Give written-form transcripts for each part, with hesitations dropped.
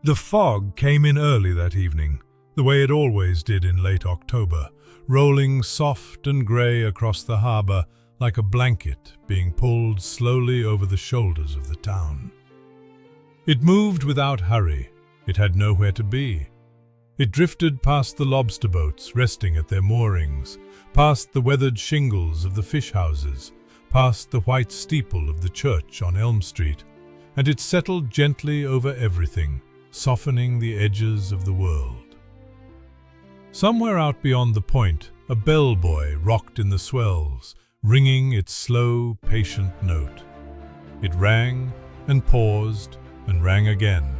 The fog came in early that evening, the way it always did in late October, rolling soft and grey across the harbour like a blanket being pulled slowly over the shoulders of the town. It moved without hurry. It had nowhere to be. It drifted past the lobster boats resting at their moorings, past the weathered shingles of the fish houses, past the white steeple of the church on Elm Street, and it settled gently over everything, softening the edges of the world. Somewhere out beyond the point, a bellbuoy rocked in the swells, ringing its slow, patient note. It rang and paused and rang again,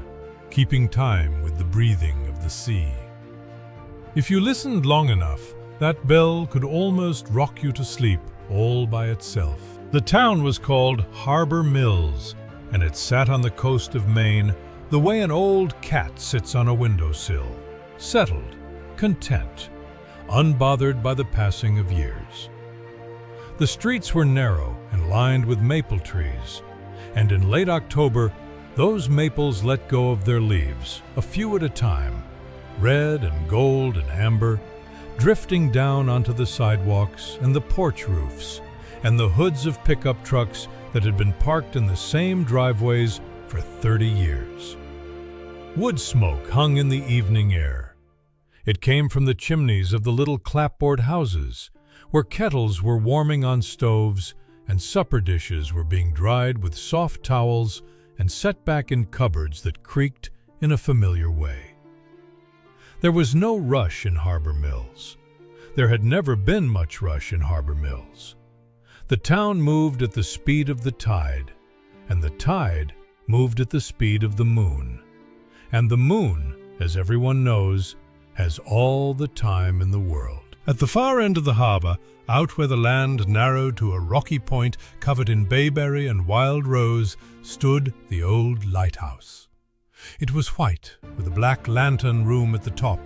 keeping time with the breathing of the sea. If you listened long enough, that bell could almost rock you to sleep all by itself. The town was called Harbor Mills, and it sat on the coast of Maine the way an old cat sits on a windowsill, settled, content, unbothered by the passing of years. The streets were narrow and lined with maple trees, and in late October, those maples let go of their leaves, a few at a time, red and gold and amber, drifting down onto the sidewalks and the porch roofs and the hoods of pickup trucks that had been parked in the same driveways for 30 years. Wood smoke hung in the evening air. It came from the chimneys of the little clapboard houses, where kettles were warming on stoves and supper dishes were being dried with soft towels and set back in cupboards that creaked in a familiar way. There was no rush in Harbor Mills. There had never been much rush in Harbor Mills. The town moved at the speed of the tide, and the tide moved at the speed of the moon. And the moon, as everyone knows, has all the time in the world. At the far end of the harbour, out where the land narrowed to a rocky point covered in bayberry and wild rose, stood the old lighthouse. It was white, with a black lantern room at the top,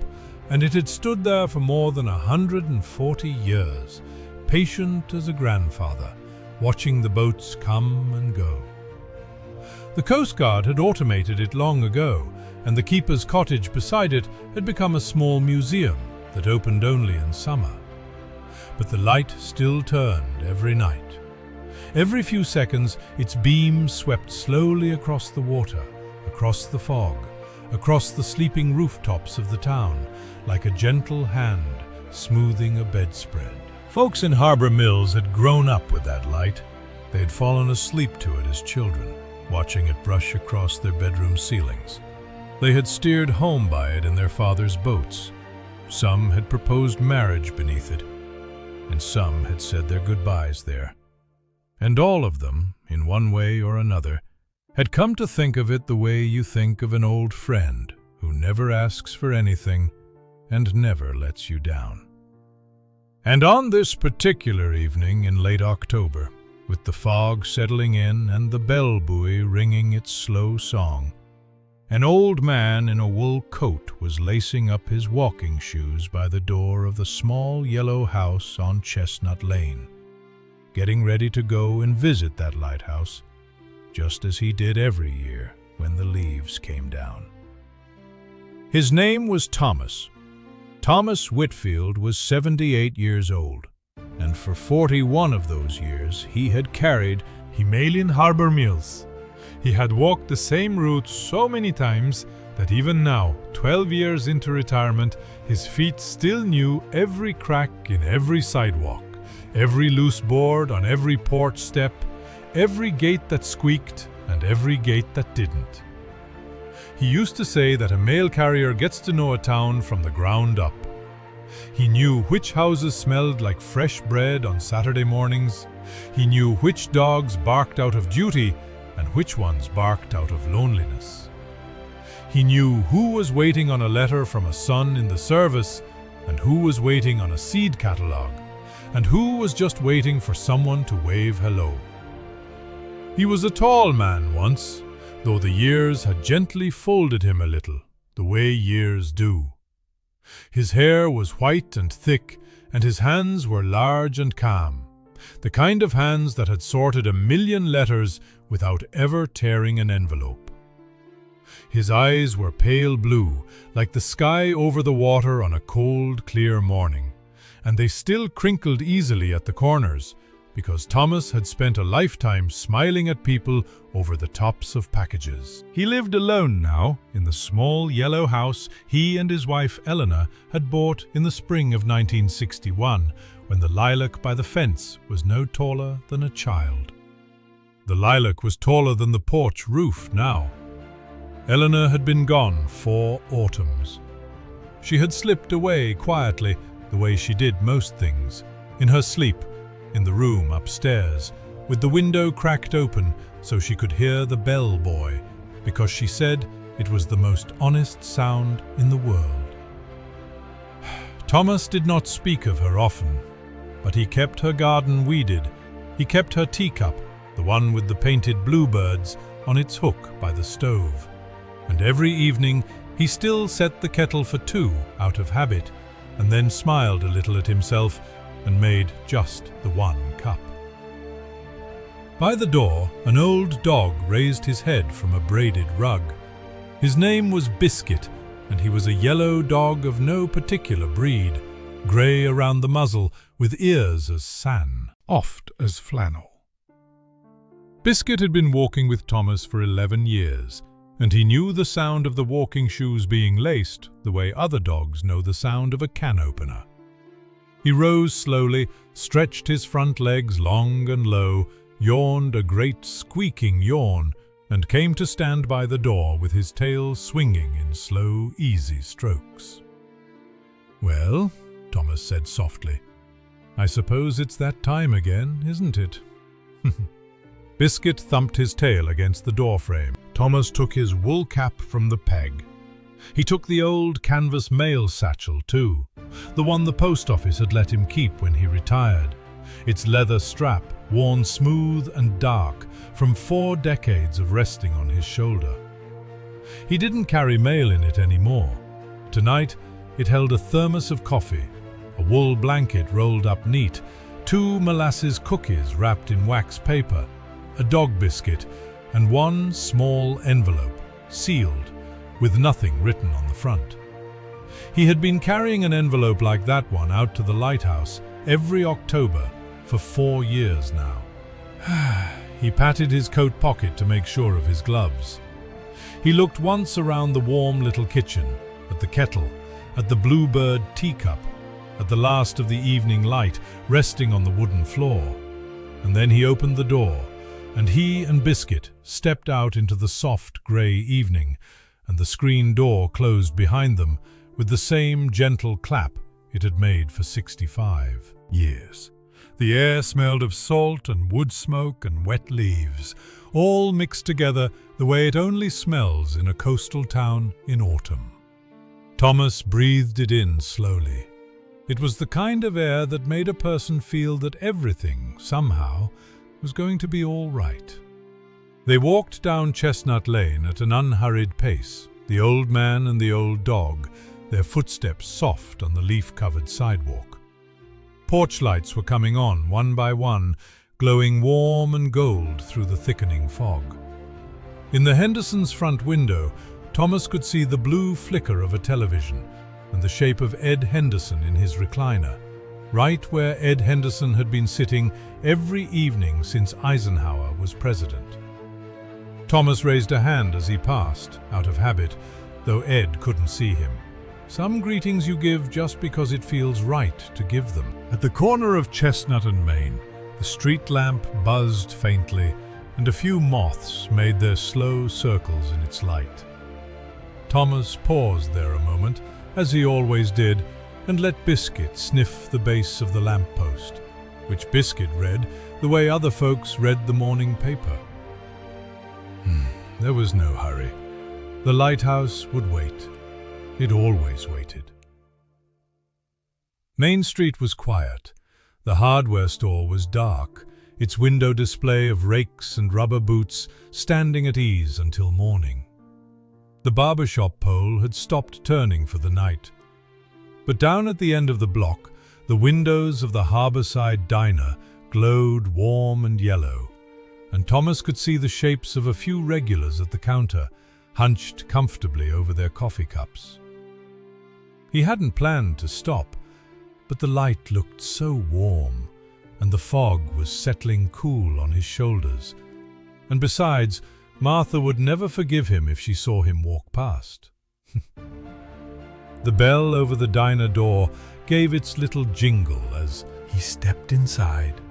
and it had stood there for more than 140 years, patient as a grandfather, watching the boats come and go. The Coast Guard had automated it long ago, and the keeper's cottage beside it had become a small museum that opened only in summer. But the light still turned every night. Every few seconds, its beams swept slowly across the water, across the fog, across the sleeping rooftops of the town, like a gentle hand smoothing a bedspread. Folks in Harbor Mills had grown up with that light. They had fallen asleep to it as children, watching it brush across their bedroom ceilings. They had steered home by it in their father's boats. Some had proposed marriage beneath it, and some had said their goodbyes there. And all of them, in one way or another, had come to think of it the way you think of an old friend who never asks for anything and never lets you down. And on this particular evening in late October, with the fog settling in and the bell buoy ringing its slow song, an old man in a wool coat was lacing up his walking shoes by the door of the small yellow house on Chestnut Lane, getting ready to go and visit that lighthouse, just as he did every year when the leaves came down. His name was Thomas. Thomas Whitfield was 78 years old, and for 41 of those years he had carried Himalayan Harbor Mills. He had walked the same route so many times that even now, 12 years into retirement, his feet still knew every crack in every sidewalk, every loose board on every porch step, every gate that squeaked and every gate that didn't. He used to say that a mail carrier gets to know a town from the ground up. He knew which houses smelled like fresh bread on Saturday mornings. He knew which dogs barked out of duty and which ones barked out of loneliness. He knew who was waiting on a letter from a son in the service and who was waiting on a seed catalogue, and who was just waiting for someone to wave hello. He was a tall man once, though the years had gently folded him a little, the way years do. His hair was white and thick, and his hands were large and calm, the kind of hands that had sorted 1,000,000 letters without ever tearing an envelope. His eyes were pale blue, like the sky over the water on a cold, clear morning, and they still crinkled easily at the corners, because Thomas had spent a lifetime smiling at people over the tops of packages. He lived alone now, in the small yellow house he and his wife Eleanor had bought in the spring of 1961, when the lilac by the fence was no taller than a child. The lilac was taller than the porch roof now. Eleanor had been gone 4 autumns. She had slipped away quietly, the way she did most things, in her sleep, in the room upstairs, with the window cracked open so she could hear the bell boy, because she said it was the most honest sound in the world. Thomas did not speak of her often, but he kept her garden weeded. He kept her teacup, the one with the painted bluebirds, on its hook by the stove. And every evening he still set the kettle for 2 out of habit, and then smiled a little at himself and made just the 1 cup. By the door, an old dog raised his head from a braided rug. His name was Biscuit, and he was a yellow dog of no particular breed, grey around the muzzle, with ears as san, oft as flannel. Biscuit had been walking with Thomas for 11 years, and he knew the sound of the walking shoes being laced the way other dogs know the sound of a can opener. He rose slowly, stretched his front legs long and low, yawned a great squeaking yawn, and came to stand by the door with his tail swinging in slow, easy strokes. "Well," Thomas said softly, "I suppose it's that time again, isn't it?" Biscuit thumped his tail against the doorframe. Thomas took his wool cap from the peg. He took the old canvas mail satchel too, the one the post office had let him keep when he retired, its leather strap worn smooth and dark from 4 decades of resting on his shoulder. He didn't carry mail in it anymore. Tonight it held a thermos of coffee, a wool blanket rolled up neat, 2 molasses cookies wrapped in wax paper, a dog biscuit, and 1 small envelope, sealed, with nothing written on the front. He had been carrying an envelope like that one out to the Lighthouse every October for 4 years now. He patted his coat pocket to make sure of his gloves. He looked once around the warm little kitchen, at the kettle, at the bluebird teacup, at the last of the evening light resting on the wooden floor, and then he opened the door, and he and Biscuit stepped out into the soft grey evening, and the screen door closed behind them with the same gentle clap it had made for 65 years. The air smelled of salt and wood smoke and wet leaves, all mixed together the way it only smells in a coastal town in autumn. Thomas breathed it in slowly. It was the kind of air that made a person feel that everything, somehow, was going to be all right. They walked down Chestnut Lane at an unhurried pace, the old man and the old dog, their footsteps soft on the leaf-covered sidewalk. Porch lights were coming on, one by one, glowing warm and gold through the thickening fog. In the Hendersons' front window, Thomas could see the blue flicker of a television and the shape of Ed Henderson in his recliner, right where Ed Henderson had been sitting every evening since Eisenhower was president. Thomas raised a hand as he passed, out of habit, though Ed couldn't see him. Some greetings you give just because it feels right to give them. At the corner of Chestnut and Maine, the street lamp buzzed faintly, and a few moths made their slow circles in its light. Thomas paused there a moment, as he always did, and let Biscuit sniff the base of the lamppost, which Biscuit read the way other folks read the morning paper. There was no hurry. The Lighthouse would wait. It always waited. Main Street was quiet. The hardware store was dark, its window display of rakes and rubber boots standing at ease until morning. The barbershop pole had stopped turning for the night. But down at the end of the block, the windows of the Harbourside Diner glowed warm and yellow, and Thomas could see the shapes of a few regulars at the counter, hunched comfortably over their coffee cups. He hadn't planned to stop, but the light looked so warm, and the fog was settling cool on his shoulders. And besides, Martha would never forgive him if she saw him walk past. The bell over the diner door gave its little jingle as he stepped inside.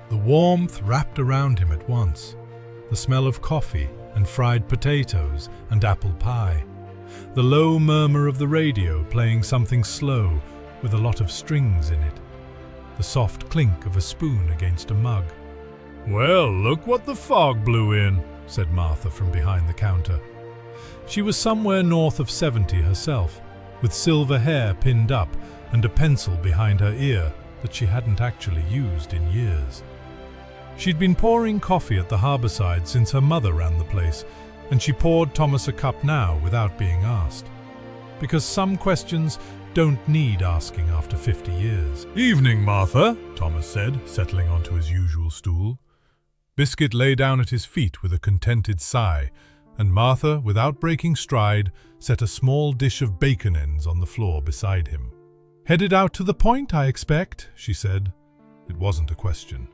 The warmth wrapped around him at once, the smell of coffee and fried potatoes and apple pie, the low murmur of the radio playing something slow with a lot of strings in it, the soft clink of a spoon against a mug. "Well, look what the fog blew in," said Martha from behind the counter. She was somewhere north of 70 herself, with silver hair pinned up and a pencil behind her ear that she hadn't actually used in years. She'd been pouring coffee at the harborside since her mother ran the place, and she poured Thomas a cup now without being asked. Because some questions don't need asking after 50 years. "Evening, Martha," Thomas said, settling onto his usual stool. Biscuit lay down at his feet with a contented sigh, and Martha, without breaking stride, set a small dish of bacon ends on the floor beside him. "Headed out to the point, I expect," she said. It wasn't a question.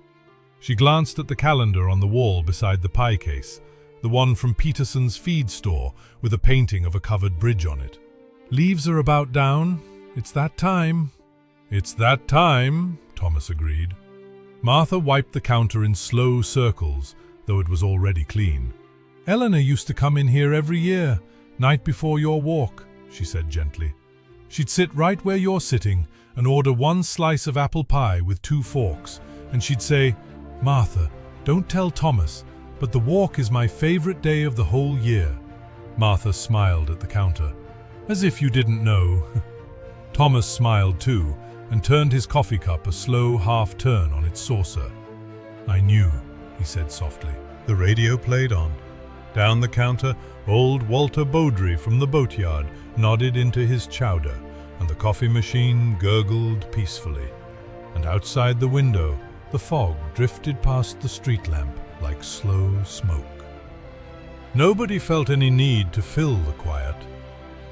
She glanced at the calendar on the wall beside the pie case, the one from Peterson's feed store with a painting of a covered bridge on it. "Leaves are about down. It's that time." "It's that time," Thomas agreed. Martha wiped the counter in slow circles, though it was already clean. "Eleanor used to come in here every year, night before your walk," she said gently. "She'd sit right where you're sitting and order one slice of apple pie with 2 forks, and she'd say, 'Martha, don't tell Thomas, but the walk is my favorite day of the whole year.'" Martha smiled at the counter. "As if you didn't know." Thomas smiled too, and turned his coffee cup a slow half-turn on its saucer. "I knew," he said softly. The radio played on. Down the counter, old Walter Beaudry from the boatyard nodded into his chowder, and the coffee machine gurgled peacefully. And outside the window, the fog drifted past the street lamp like slow smoke. Nobody felt any need to fill the quiet.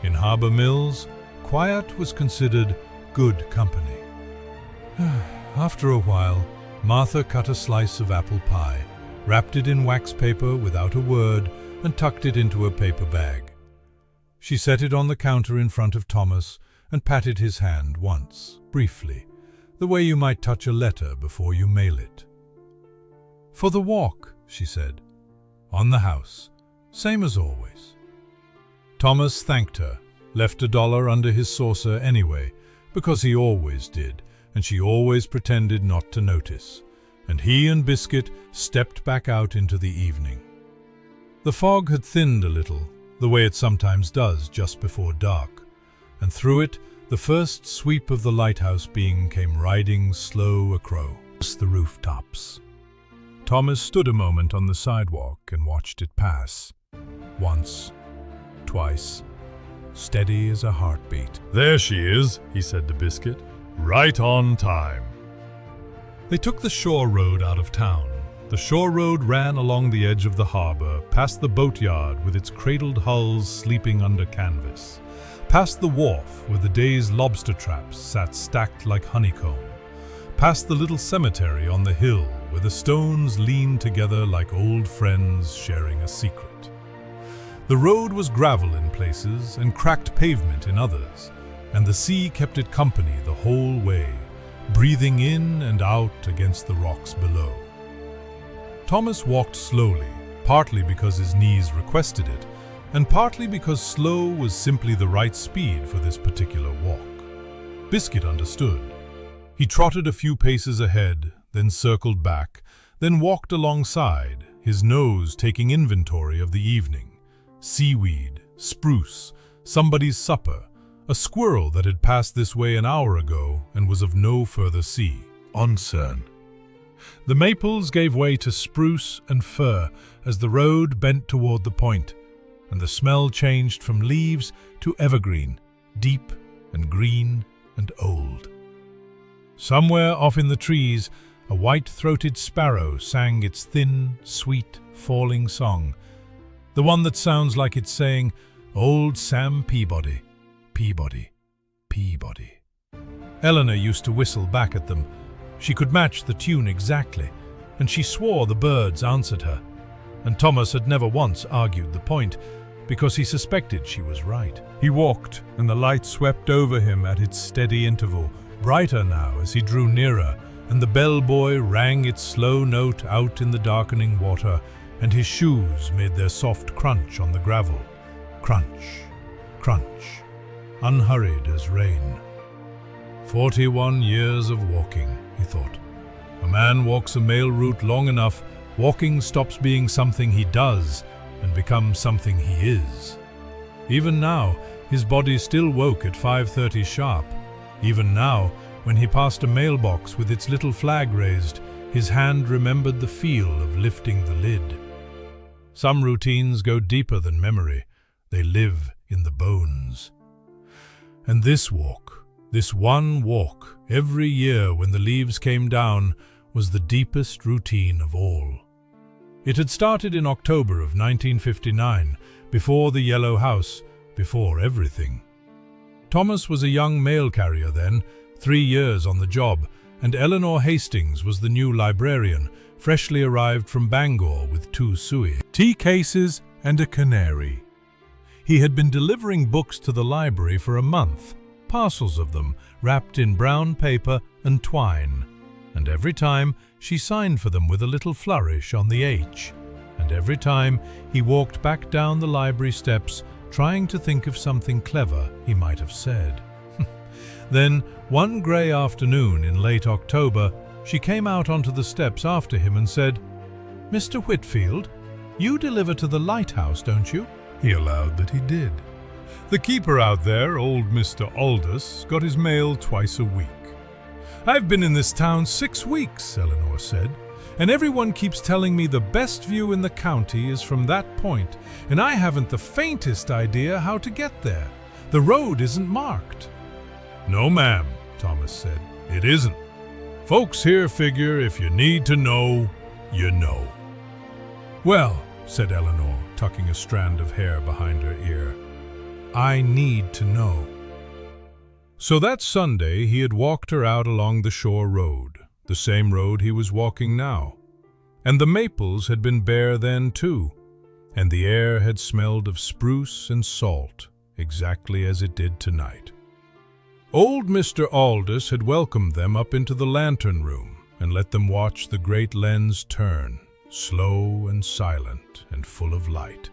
In Harbour Mills, quiet was considered good company. After a while, Martha cut a slice of apple pie, wrapped it in wax paper without a word, and tucked it into a paper bag. She set it on the counter in front of Thomas and patted his hand once, briefly, the way you might touch a letter before you mail it. "For the walk," she said. "On the house. Same as always." Thomas thanked her, left $1 under his saucer anyway, because he always did, and she always pretended not to notice, and he and Biscuit stepped back out into the evening. The fog had thinned a little, the way it sometimes does just before dark, and through it the first sweep of the lighthouse beam came riding slow across the rooftops. Thomas stood a moment on the sidewalk and watched it pass. Once, twice, steady as a heartbeat. "There she is," he said to Biscuit. "Right on time." They took the shore road out of town. The shore road ran along the edge of the harbour, past the boatyard with its cradled hulls sleeping under canvas, past the wharf where the day's lobster traps sat stacked like honeycomb, past the little cemetery on the hill where the stones leaned together like old friends sharing a secret. The road was gravel in places and cracked pavement in others, and the sea kept it company the whole way, breathing in and out against the rocks below. Thomas walked slowly, partly because his knees requested it, and partly because slow was simply the right speed for this particular walk. Biscuit understood. He trotted a few paces ahead, then circled back, then walked alongside, his nose taking inventory of the evening. Seaweed, spruce, somebody's supper, a squirrel that had passed this way an hour ago and was of no further sea. Concern. The maples gave way to spruce and fir as the road bent toward the point, and the smell changed from leaves to evergreen, deep and green and old. Somewhere off in the trees, a white-throated sparrow sang its thin, sweet, falling song, The one that sounds like it's saying, "Old Sam Peabody, Peabody, Peabody." Eleanor used to whistle back at them. She could match the tune exactly, and she swore the birds answered her. And Thomas had never once argued the point, because he suspected she was right. He walked, and the light swept over him at its steady interval, brighter now as he drew nearer, and the bellboy rang its slow note out in the darkening water, and his shoes made their soft crunch on the gravel. Crunch, crunch, unhurried as rain. 41 years of walking, he thought. A man walks a mail route long enough, walking stops being something he does and becomes something he is. Even now, his body still woke at 5:30 sharp. Even now, when he passed a mailbox with its little flag raised, his hand remembered the feel of lifting the lid. Some routines go deeper than memory. They live in the bones. And this walk, this one walk, every year when the leaves came down, was the deepest routine of all. It had started in October of 1959, before the Yellow House, before everything. Thomas was a young mail carrier then, 3 years on the job, and Eleanor Hastings was the new librarian, freshly arrived from Bangor with 2 sui, tea cases and a canary. He had been delivering books to the library for a month, parcels of them wrapped in brown paper and twine, and every time she signed for them with a little flourish on the H, and every time he walked back down the library steps trying to think of something clever he might have said. Then, one grey afternoon in late October, she came out onto the steps after him and said, "Mr. Whitfield, you deliver to the Lighthouse, don't you?" He allowed that he did. The keeper out there, old Mr. Aldous, got his mail twice a week. "I've been in this town 6 weeks," Eleanor said, "and everyone keeps telling me the best view in the county is from that point, and I haven't the faintest idea how to get there. The road isn't marked." "No, ma'am," Thomas said, "it isn't. Folks here figure if you need to know, you know." "Well," said Eleanor, tucking a strand of hair behind her ear, "I need to know." So that Sunday he had walked her out along the shore road, the same road he was walking now. And the maples had been bare then too, and the air had smelled of spruce and salt, exactly as it did tonight. Old Mr. Aldous had welcomed them up into the lantern room and let them watch the great lens turn, slow and silent and full of light.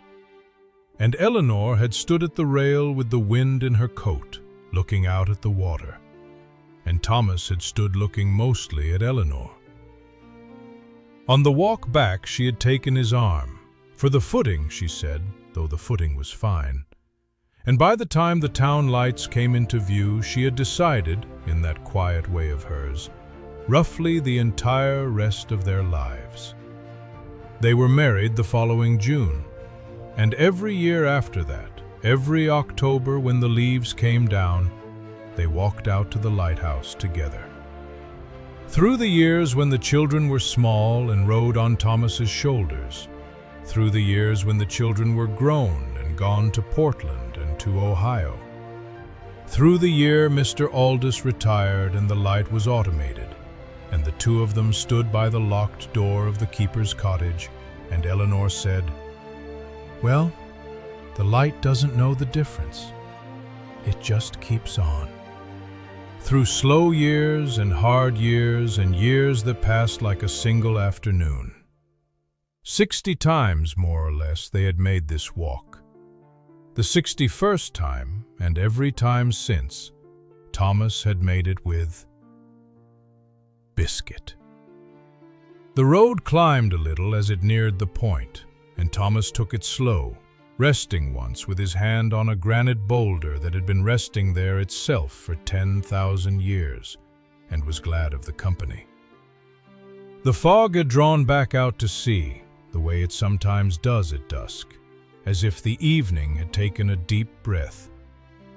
And Eleanor had stood at the rail with the wind in her coat, looking out at the water. And Thomas had stood looking mostly at Eleanor. On the walk back she had taken his arm, for the footing, she said, though the footing was fine. And by the time the town lights came into view, she had decided, in that quiet way of hers, roughly the entire rest of their lives. They were married the following June, and every year after that, every October when the leaves came down, they walked out to the lighthouse together. Through the years when the children were small and rode on Thomas's shoulders, through the years when the children were grown and gone to Portland and to Ohio, through the year Mr. Aldous retired and the light was automated, and the two of them stood by the locked door of the keeper's cottage, and Eleanor said, "Well, the light doesn't know the difference. It just keeps on." Through slow years and hard years and years that passed like a single afternoon. 60 times, more or less, they had made this walk. The 61st time, and every time since, Thomas had made it with Biscuit. The road climbed a little as it neared the point, and Thomas took it slow, resting once with his hand on a granite boulder that had been resting there itself for 10,000 years, and was glad of the company. The fog had drawn back out to sea, the way it sometimes does at dusk, as if the evening had taken a deep breath,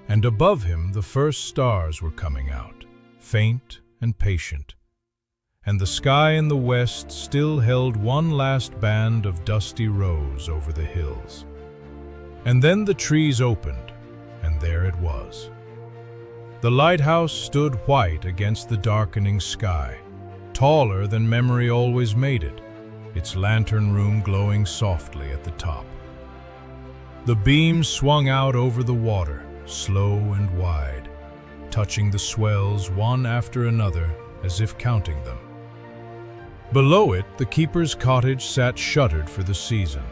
and above him the first stars were coming out, faint and patient, and the sky in the west still held one last band of dusty rose over the hills. And then the trees opened, and there it was. The lighthouse stood white against the darkening sky, taller than memory always made it, its lantern room glowing softly at the top. The beams swung out over the water, slow and wide, touching the swells one after another as if counting them. Below it, the keeper's cottage sat shuttered for the season,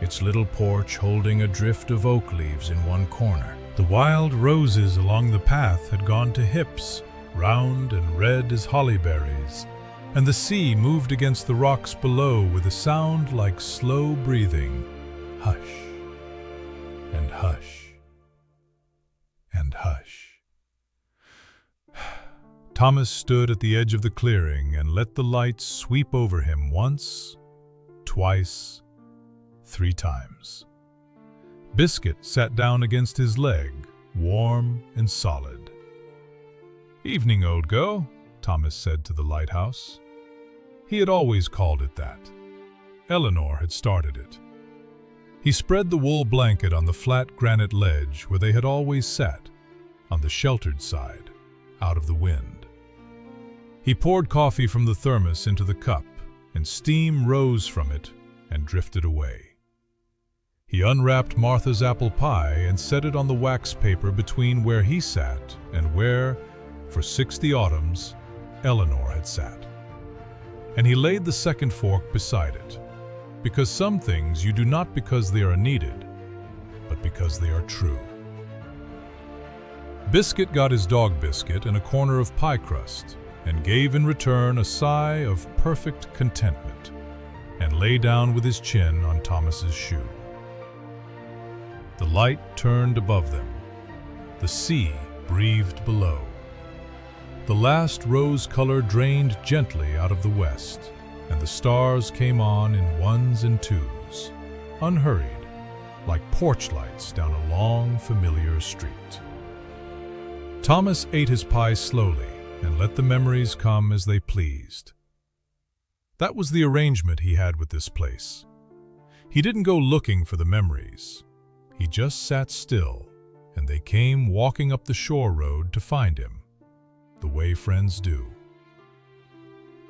its little porch holding a drift of oak leaves in one corner. The wild roses along the path had gone to hips, round and red as hollyberries, and the sea moved against the rocks below with a sound like slow breathing. Hush, and hush, and hush. Thomas stood at the edge of the clearing and let the light sweep over him once, twice, 3 times. Biscuit sat down against his leg, warm and solid. "Evening, old girl," Thomas said to the lighthouse. He had always called it that. Eleanor had started it. He spread the wool blanket on the flat granite ledge where they had always sat, on the sheltered side, out of the wind. He poured coffee from the thermos into the cup, and steam rose from it and drifted away. He unwrapped Martha's apple pie and set it on the wax paper between where he sat and where, for 60 autumns, Eleanor had sat. And he laid the second fork beside it, because some things you do not because they are needed, but because they are true. Biscuit got his dog Biscuit and a corner of pie crust, and gave in return a sigh of perfect contentment, and lay down with his chin on Thomas's shoe. The light turned above them. The sea breathed below. The last rose color drained gently out of the west, and the stars came on in ones and twos, unhurried, like porch lights down a long, familiar street. Thomas ate his pie slowly and let the memories come as they pleased. That was the arrangement he had with this place. He didn't go looking for the memories. He just sat still, and they came walking up the shore road to find him, the way friends do.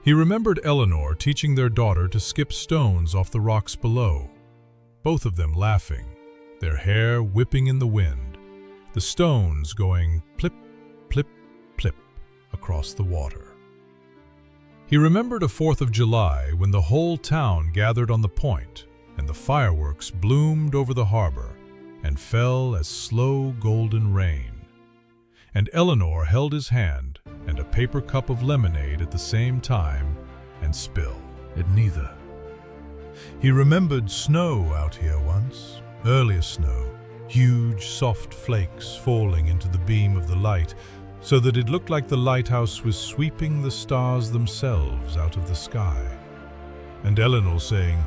He remembered Eleanor teaching their daughter to skip stones off the rocks below, both of them laughing, their hair whipping in the wind, the stones going plip, plip, plip across the water. He remembered a 4th of July when the whole town gathered on the point and the fireworks bloomed over the harbor and fell as slow golden rain. And Eleanor held his hand and a paper cup of lemonade at the same time and spill at neither. He remembered snow out here once, earlier snow, huge soft flakes falling into the beam of the light so that it looked like the lighthouse was sweeping the stars themselves out of the sky. And Eleanor saying,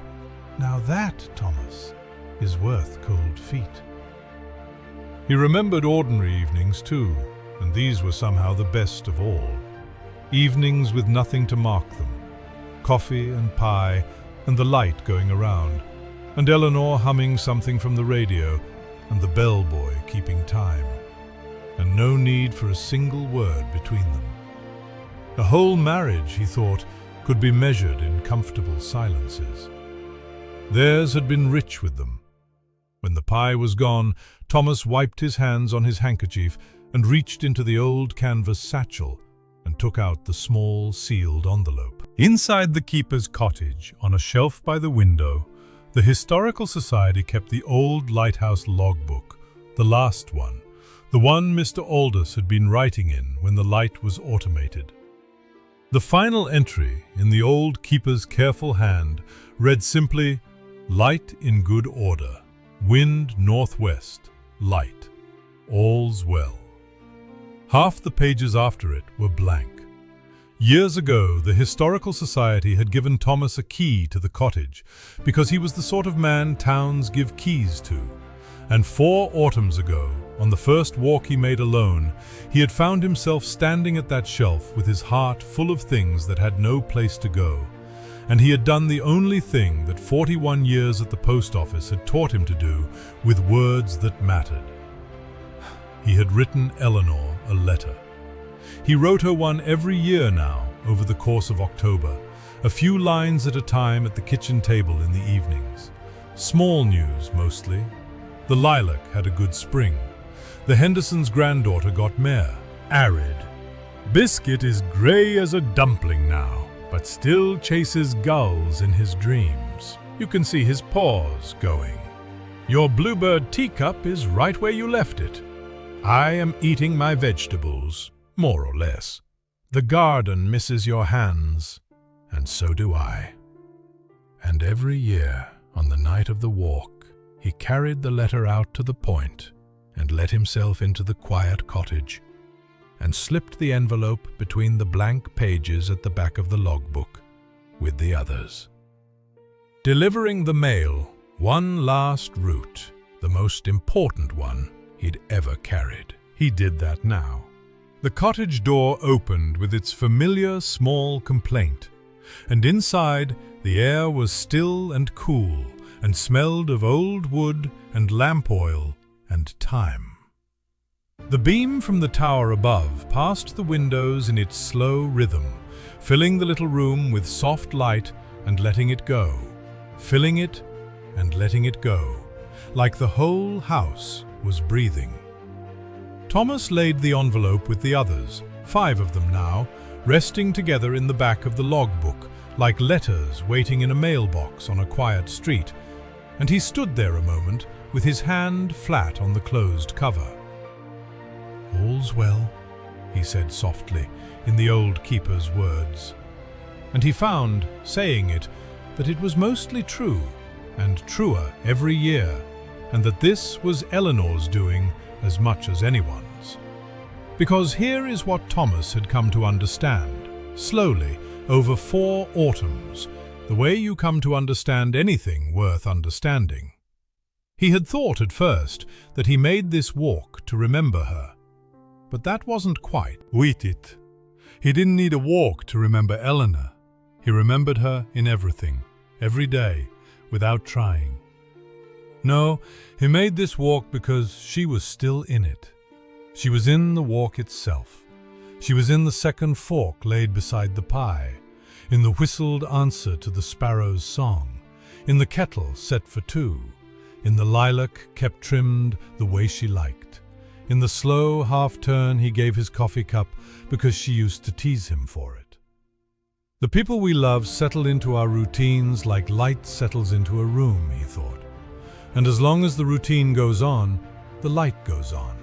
"Now that, Thomas, is worth cold feet." He remembered ordinary evenings too, and these were somehow the best of all. Evenings with nothing to mark them, coffee and pie and the light going around, and Eleanor humming something from the radio and the bellboy keeping time, and no need for a single word between them. A whole marriage, he thought, could be measured in comfortable silences. Theirs had been rich with them. When the pie was gone, Thomas wiped his hands on his handkerchief and reached into the old canvas satchel and took out the small sealed envelope. Inside the keeper's cottage, on a shelf by the window, the Historical Society kept the old lighthouse logbook, the last one, the one Mr. Aldous had been writing in when the light was automated. The final entry, in the old keeper's careful hand, read simply, "Light in good order. Wind northwest. Light. All's well." Half the pages after it were blank. Years ago, the Historical Society had given Thomas a key to the cottage because he was the sort of man towns give keys to. And 4 autumns ago, on the first walk he made alone, he had found himself standing at that shelf with his heart full of things that had no place to go, and he had done the only thing that 41 years at the post office had taught him to do with words that mattered. He had written Eleanor a letter. He wrote her one every year now over the course of October, a few lines at a time at the kitchen table in the evenings. Small news, mostly. The lilac had a good spring. The Hendersons' granddaughter got mare. Arid. Biscuit is grey as a dumpling now, but still chases gulls in his dreams. You can see his paws going. Your bluebird teacup is right where you left it. I am eating my vegetables, more or less. The garden misses your hands, and so do I. And every year, on the night of the walk, he carried the letter out to the point and let himself into the quiet cottage and slipped the envelope between the blank pages at the back of the logbook with the others. Delivering the mail, one last route, the most important one he'd ever carried. He did that now. The cottage door opened with its familiar small complaint, and inside the air was still and cool and smelled of old wood and lamp oil and time. The beam from the tower above passed the windows in its slow rhythm, filling the little room with soft light and letting it go, filling it and letting it go, like the whole house was breathing. Thomas laid the envelope with the others, 5 of them now, resting together in the back of the logbook, like letters waiting in a mailbox on a quiet street, and he stood there a moment with his hand flat on the closed cover. "All's well," he said softly, in the old keeper's words. And he found, saying it, that it was mostly true, and truer every year, and that this was Eleanor's doing as much as anyone's. Because here is what Thomas had come to understand, slowly, over 4 autumns, the way you come to understand anything worth understanding. He had thought at first that he made this walk to remember her. But that wasn't quite it. He didn't need a walk to remember Eleanor. He remembered her in everything, every day, without trying. No, he made this walk because she was still in it. She was in the walk itself. She was in the second fork laid beside the pie, in the whistled answer to the sparrow's song, in the kettle set for 2, in the lilac kept trimmed the way she liked, in the slow half-turn he gave his coffee cup because she used to tease him for it. The people we love settle into our routines like light settles into a room, he thought. And as long as the routine goes on, the light goes on.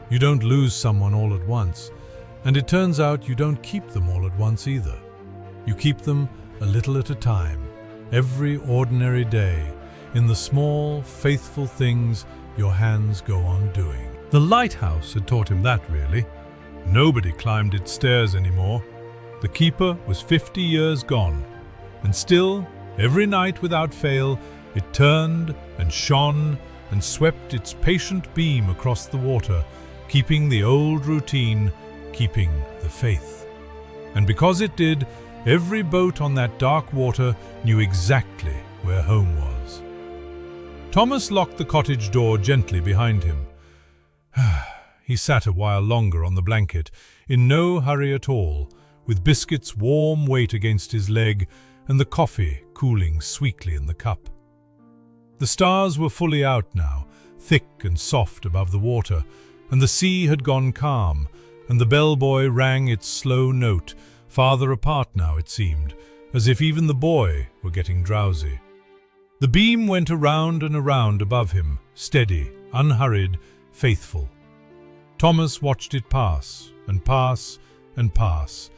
You don't lose someone all at once, and it turns out you don't keep them all at once either. You keep them a little at a time, every ordinary day, in the small, faithful things your hands go on doing. The lighthouse had taught him that, really. Nobody climbed its stairs anymore. The keeper was 50 years gone, and still, every night without fail, it turned and shone and swept its patient beam across the water, keeping the old routine, keeping the faith. And because it did, every boat on that dark water knew exactly where home was. Thomas locked the cottage door gently behind him. He sat a while longer on the blanket, in no hurry at all, with Biscuit's warm weight against his leg and the coffee cooling sweetly in the cup. The stars were fully out now, thick and soft above the water, and the sea had gone calm, and the bellboy rang its slow note, farther apart now it seemed, as if even the boy were getting drowsy. The beam went around and around above him, steady, unhurried, faithful. Thomas watched it pass, and pass, and pass,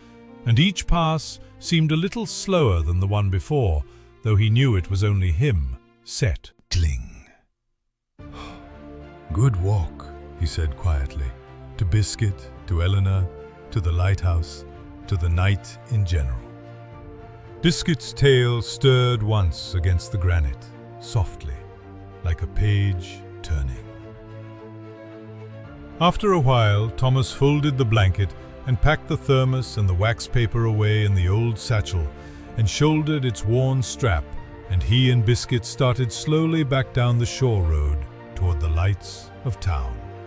and each pass seemed a little slower than the one before, though he knew it was only him, set. Cling. "Good walk," he said quietly, to Biscuit, to Eleanor, to the lighthouse, to the night in general. Biscuit's tail stirred once against the granite, softly, like a page turning. After a while, Thomas folded the blanket and packed the thermos and the wax paper away in the old satchel and shouldered its worn strap, and he and Biscuit started slowly back down the shore road toward the lights of town.